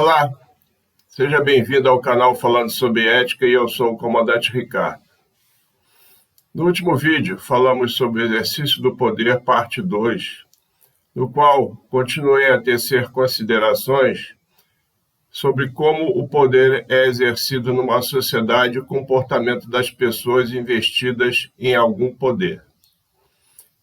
Olá, seja bem-vindo ao canal Falando sobre Ética e eu sou o Comandante Ricardo. No último vídeo falamos sobre o exercício do poder, parte 2, no qual continuei a tecer considerações sobre como o poder é exercido numa sociedade e o comportamento das pessoas investidas em algum poder.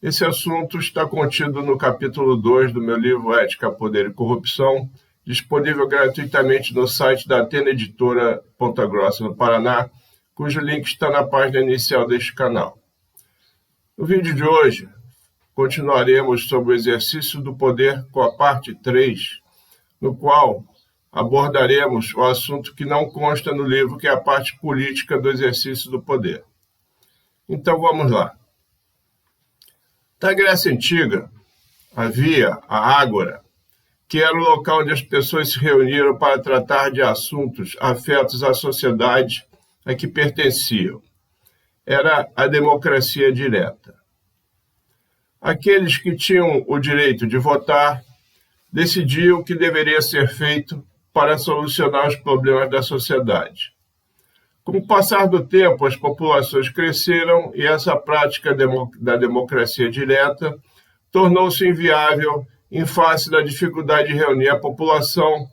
Esse assunto está contido no capítulo 2 do meu livro Ética, Poder e Corrupção, disponível gratuitamente no site da Atena Editora Ponta Grossa, no Paraná, cujo link está na página inicial deste canal. No vídeo de hoje, continuaremos sobre o exercício do poder com a parte 3, no qual abordaremos o assunto que não consta no livro, que é a parte política do exercício do poder. Então vamos lá. Na Grécia Antiga, havia a Ágora, que era o local onde as pessoas se reuniram para tratar de assuntos afetos à sociedade a que pertenciam. Era a democracia direta. Aqueles que tinham o direito de votar decidiam o que deveria ser feito para solucionar os problemas da sociedade. Com o passar do tempo, as populações cresceram e essa prática da democracia direta tornou-se inviável em face da dificuldade de reunir a população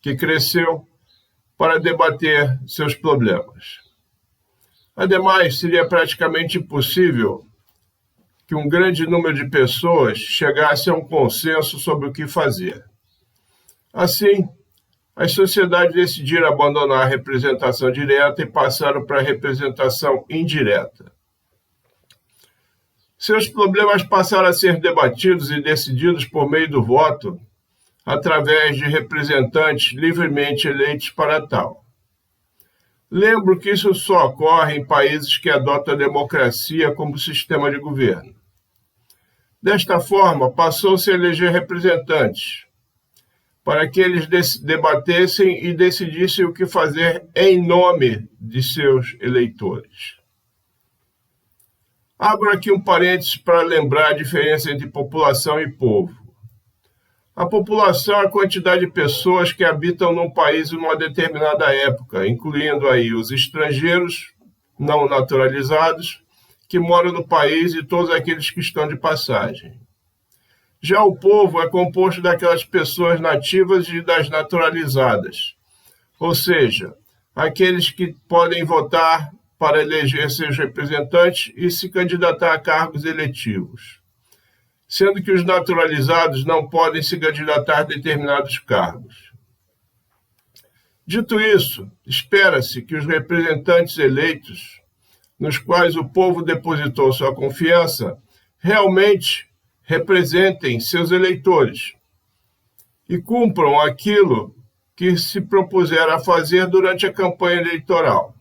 que cresceu para debater seus problemas. Ademais, seria praticamente impossível que um grande número de pessoas chegasse a um consenso sobre o que fazer. Assim, as sociedades decidiram abandonar a representação direta e passaram para a representação indireta. Seus problemas passaram a ser debatidos e decididos por meio do voto, através de representantes livremente eleitos para tal. Lembro que isso só ocorre em países que adotam a democracia como sistema de governo. Desta forma, passou-se a eleger representantes, para que eles debatessem e decidissem o que fazer em nome de seus eleitores. Abro aqui um parênteses para lembrar a diferença entre população e povo. A população é a quantidade de pessoas que habitam num país em uma determinada época, incluindo aí os estrangeiros não naturalizados que moram no país e todos aqueles que estão de passagem. Já o povo é composto daquelas pessoas nativas e das naturalizadas, ou seja, aqueles que podem votar para eleger seus representantes e se candidatar a cargos eletivos, sendo que os naturalizados não podem se candidatar a determinados cargos. Dito isso, espera-se que os representantes eleitos, nos quais o povo depositou sua confiança, realmente representem seus eleitores e cumpram aquilo que se propuseram a fazer durante a campanha eleitoral.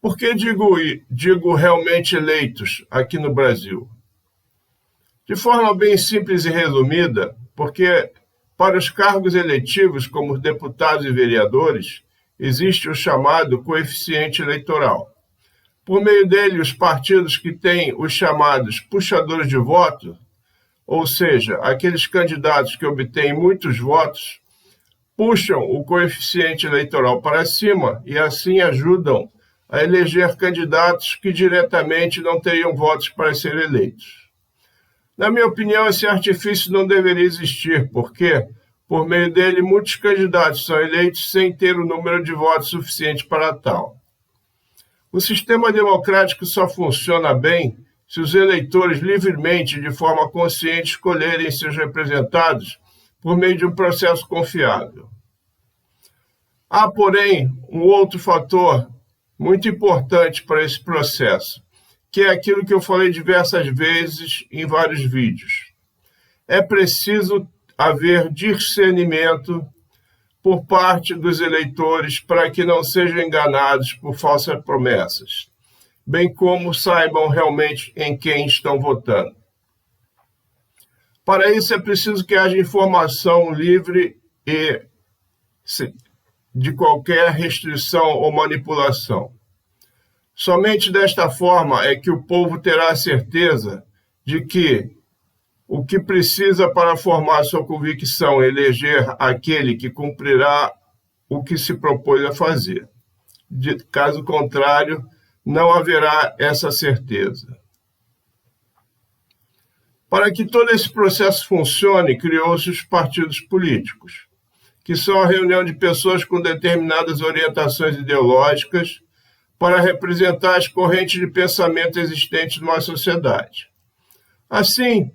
Por que digo realmente eleitos aqui no Brasil? De forma bem simples e resumida, porque para os cargos eletivos, como os deputados e vereadores, existe o chamado coeficiente eleitoral. Por meio dele, os partidos que têm os chamados puxadores de voto, ou seja, aqueles candidatos que obtêm muitos votos, puxam o coeficiente eleitoral para cima e assim ajudam a eleger candidatos que diretamente não teriam votos para serem eleitos. Na minha opinião, esse artifício não deveria existir, porque, por meio dele, muitos candidatos são eleitos sem ter o número de votos suficiente para tal. O sistema democrático só funciona bem se os eleitores livremente e de forma consciente escolherem seus representados por meio de um processo confiável. Há, porém, um outro fator muito importante para esse processo, que é aquilo que eu falei diversas vezes em vários vídeos. É preciso haver discernimento por parte dos eleitores para que não sejam enganados por falsas promessas, bem como saibam realmente em quem estão votando. Para isso é preciso que haja informação livre e de qualquer restrição ou manipulação. Somente desta forma é que o povo terá a certeza de que o que precisa para formar sua convicção, eleger aquele que cumprirá o que se propôs a fazer. Caso contrário, não haverá essa certeza. Para que todo esse processo funcione, criou-se os partidos políticos, que são a reunião de pessoas com determinadas orientações ideológicas para representar as correntes de pensamento existentes numa sociedade. Assim,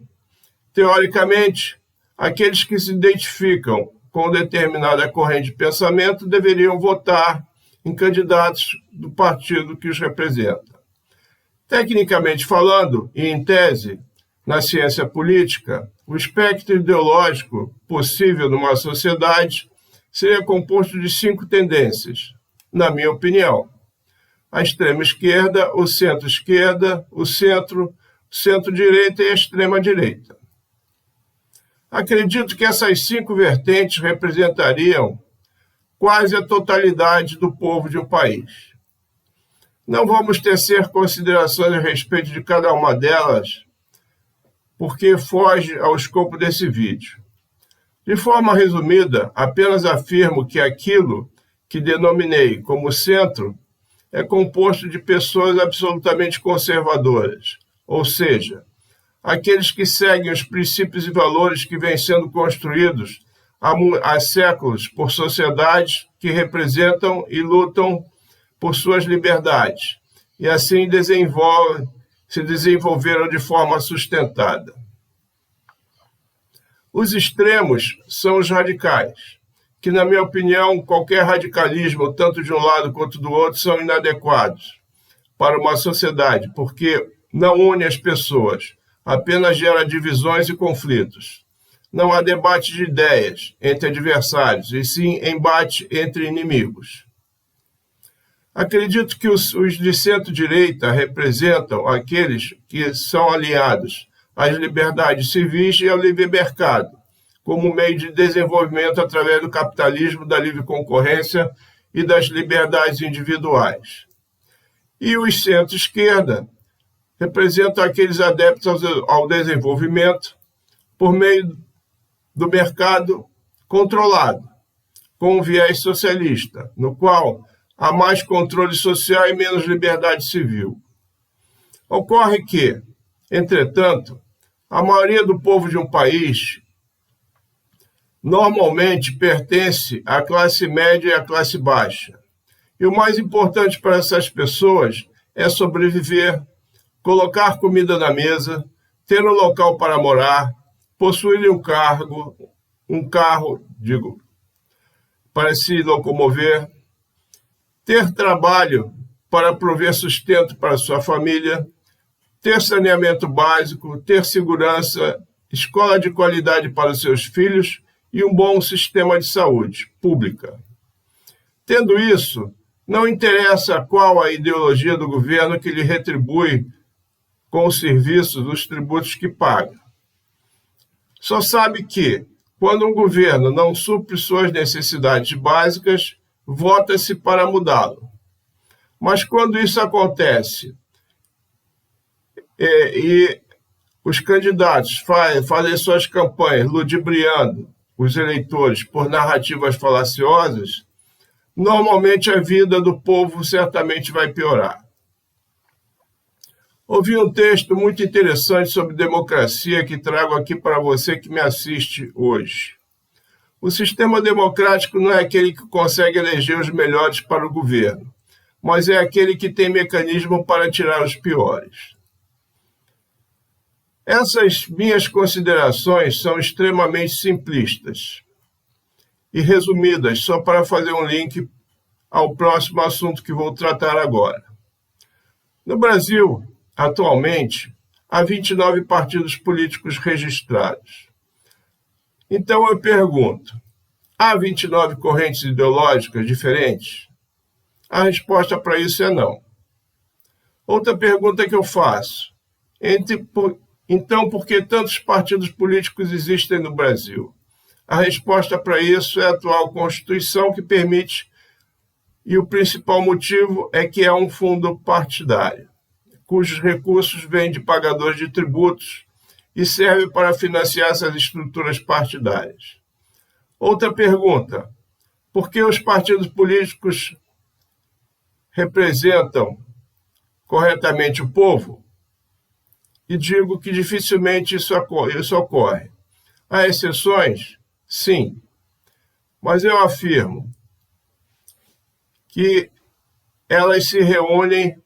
teoricamente, aqueles que se identificam com determinada corrente de pensamento deveriam votar em candidatos do partido que os representa. Tecnicamente falando, e em tese, na ciência política, o espectro ideológico possível numa sociedade seria composto de 5 tendências, na minha opinião: a extrema-esquerda, o centro-esquerda, o centro-direita e a extrema-direita. Acredito que essas 5 vertentes representariam quase a totalidade do povo de um país. Não vamos tecer considerações a respeito de cada uma delas, porque foge ao escopo desse vídeo. De forma resumida, apenas afirmo que aquilo que denominei como centro é composto de pessoas absolutamente conservadoras, ou seja, aqueles que seguem os princípios e valores que vêm sendo construídos há séculos por sociedades que representam e lutam por suas liberdades, e assim se desenvolveram de forma sustentada. Os extremos são os radicais, que, na minha opinião, qualquer radicalismo, tanto de um lado quanto do outro, são inadequados para uma sociedade, porque não une as pessoas, apenas gera divisões e conflitos. Não há debate de ideias entre adversários, e sim embate entre inimigos. Acredito que os de centro-direita representam aqueles que são aliados às liberdades civis e ao livre mercado, como meio de desenvolvimento através do capitalismo, da livre concorrência e das liberdades individuais. E os centro-esquerda representam aqueles adeptos ao desenvolvimento por meio do mercado controlado, com um viés socialista, no qual há mais controle social e menos liberdade civil. Ocorre que, entretanto, a maioria do povo de um país normalmente pertence à classe média e à classe baixa. E o mais importante para essas pessoas é sobreviver, colocar comida na mesa, ter um local para morar, possuir um carro, para se locomover, ter trabalho para prover sustento para sua família, ter saneamento básico, ter segurança, escola de qualidade para os seus filhos e um bom sistema de saúde pública. Tendo isso, não interessa qual a ideologia do governo que lhe retribui com os serviços dos tributos que paga. Só sabe que, quando um governo não supre suas necessidades básicas, vota-se para mudá-lo. Mas quando isso acontece e os candidatos fazem suas campanhas ludibriando os eleitores por narrativas falaciosas, normalmente a vida do povo certamente vai piorar. Ouvi um texto muito interessante sobre democracia que trago aqui para você que me assiste hoje. O sistema democrático não é aquele que consegue eleger os melhores para o governo, mas é aquele que tem mecanismo para tirar os piores. Essas minhas considerações são extremamente simplistas e resumidas, só para fazer um link ao próximo assunto que vou tratar agora. No Brasil, atualmente, há 29 partidos políticos registrados. Então eu pergunto, há 29 correntes ideológicas diferentes? A resposta para isso é não. Outra pergunta que eu faço, então por que tantos partidos políticos existem no Brasil? A resposta para isso é a atual Constituição que permite, e o principal motivo é que é um fundo partidário, cujos recursos vêm de pagadores de tributos e serve para financiar essas estruturas partidárias. Outra pergunta: por que os partidos políticos representam corretamente o povo? E digo que dificilmente isso ocorre. Há exceções? Sim. Mas eu afirmo que elas se reúnem,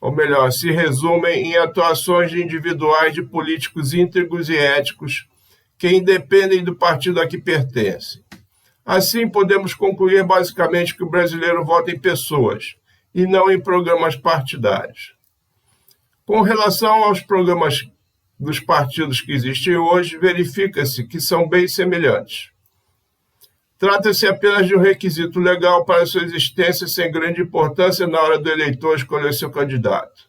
ou melhor, se resumem em atuações individuais de políticos íntegros e éticos que independem do partido a que pertencem. Assim, podemos concluir basicamente que o brasileiro vota em pessoas e não em programas partidários. Com relação aos programas dos partidos que existem hoje, verifica-se que são bem semelhantes. Trata-se apenas de um requisito legal para sua existência sem grande importância na hora do eleitor escolher seu candidato.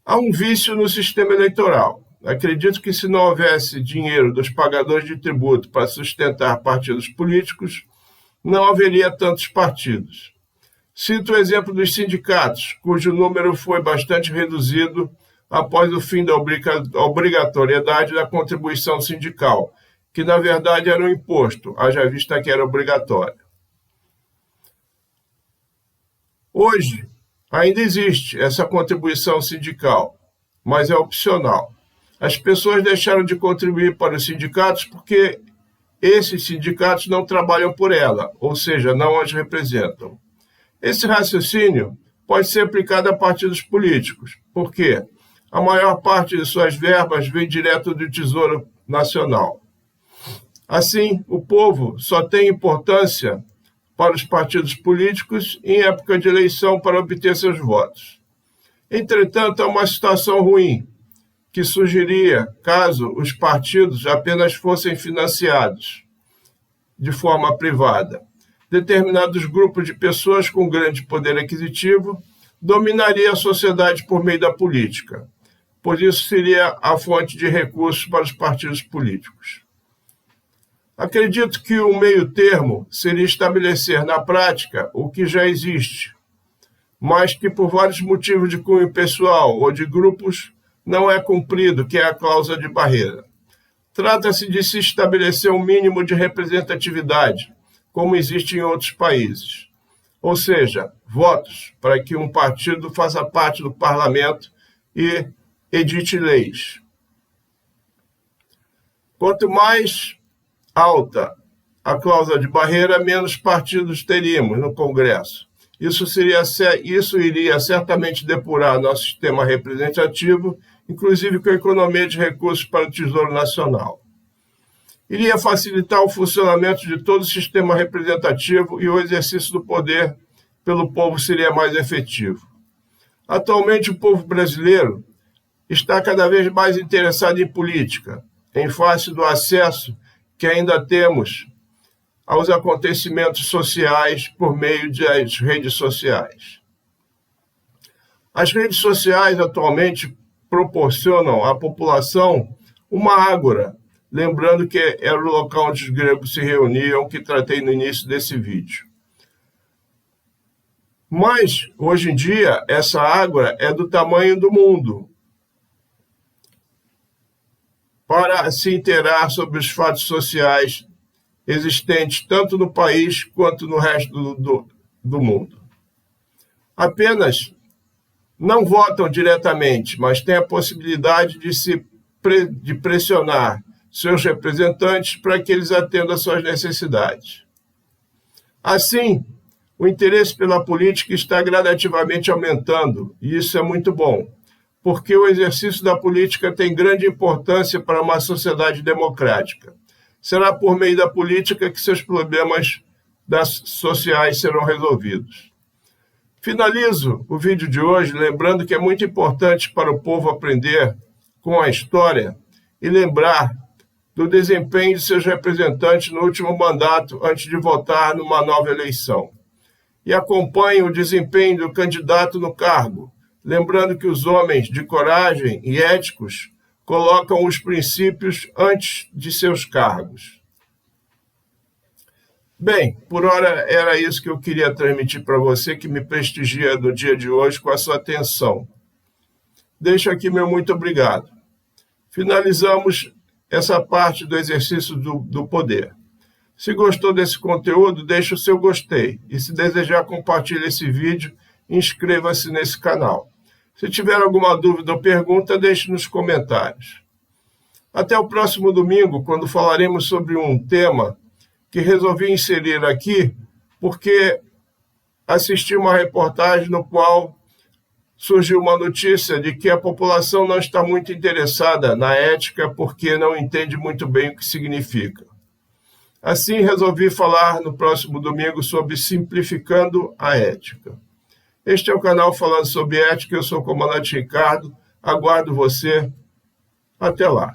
Há um vício no sistema eleitoral. Acredito que se não houvesse dinheiro dos pagadores de tributo para sustentar partidos políticos, não haveria tantos partidos. Cito o exemplo dos sindicatos, cujo número foi bastante reduzido após o fim da obrigatoriedade da contribuição sindical, que na verdade era um imposto, haja vista que era obrigatório. Hoje, ainda existe essa contribuição sindical, mas é opcional. As pessoas deixaram de contribuir para os sindicatos porque esses sindicatos não trabalham por ela, ou seja, não as representam. Esse raciocínio pode ser aplicado a partidos políticos, porque a maior parte de suas verbas vem direto do Tesouro Nacional. Assim, o povo só tem importância para os partidos políticos em época de eleição para obter seus votos. Entretanto, há uma situação ruim que surgiria caso os partidos apenas fossem financiados de forma privada. Determinados grupos de pessoas com grande poder aquisitivo dominariam a sociedade por meio da política, pois isso seria a fonte de recursos para os partidos políticos. Acredito que o meio termo seria estabelecer na prática o que já existe, mas que por vários motivos de cunho pessoal ou de grupos não é cumprido, que é a cláusula de barreira. Trata-se de se estabelecer um mínimo de representatividade, como existe em outros países. Ou seja, votos para que um partido faça parte do parlamento e edite leis. Quanto mais alta a cláusula de barreira, menos partidos teríamos no Congresso. Isso iria certamente depurar nosso sistema representativo, inclusive com a economia de recursos para o Tesouro Nacional. Iria facilitar o funcionamento de todo o sistema representativo e o exercício do poder pelo povo seria mais efetivo. Atualmente, o povo brasileiro está cada vez mais interessado em política, em face do acesso que ainda temos aos acontecimentos sociais por meio das redes sociais. As redes sociais atualmente proporcionam à população uma ágora, lembrando que era o local onde os gregos se reuniam, que tratei no início desse vídeo. Mas, hoje em dia, essa ágora é do tamanho do mundo, para se inteirar sobre os fatos sociais existentes tanto no país quanto no resto do mundo. Apenas não votam diretamente, mas têm a possibilidade de pressionar seus representantes para que eles atendam às suas necessidades. Assim, o interesse pela política está gradativamente aumentando, e isso é muito bom, porque o exercício da política tem grande importância para uma sociedade democrática. Será por meio da política que seus problemas sociais serão resolvidos. Finalizo o vídeo de hoje lembrando que é muito importante para o povo aprender com a história e lembrar do desempenho de seus representantes no último mandato antes de votar numa nova eleição. E acompanhe o desempenho do candidato no cargo, lembrando que os homens de coragem e éticos colocam os princípios antes de seus cargos. Bem, por hora era isso que eu queria transmitir para você, que me prestigia no dia de hoje com a sua atenção. Deixo aqui meu muito obrigado. Finalizamos essa parte do exercício do poder. Se gostou desse conteúdo, deixe o seu gostei. E se desejar, compartilhe esse vídeo e inscreva-se nesse canal. Se tiver alguma dúvida ou pergunta, deixe nos comentários. Até o próximo domingo, quando falaremos sobre um tema que resolvi inserir aqui, porque assisti uma reportagem no qual surgiu uma notícia de que a população não está muito interessada na ética porque não entende muito bem o que significa. Assim, resolvi falar no próximo domingo sobre simplificando a ética. Este é o canal Falando sobre Ética, eu sou o Comandante Ricardo, aguardo você. Até lá.